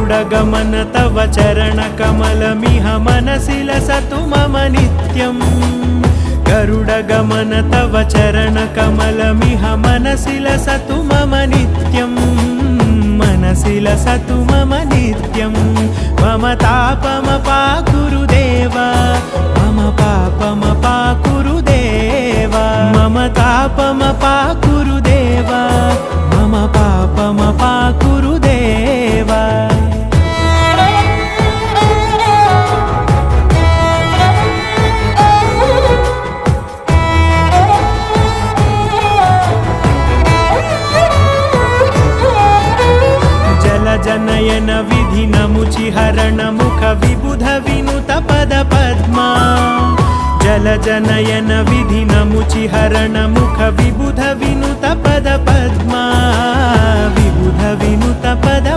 गरुडगमन तव चरणकमलमिह मनसि लसतु मम नित्यम् गरुडगमन तव चरणकमलमिह मनसि लसतु मम नित्यम् मनसि लसतु मम नित्यम् मम तापमपाकुरु देव मम पापमपाकुरु देव मम तापमपाकुरु देव मम पापमपाकुरु देव जनयन विधिनमुचिहरण मुख विबुध विनुत पद पद्मा जल जनयन विधिनमुचिहरण मुख विबुध विनुत पद पद्मा विबुध विनुत पद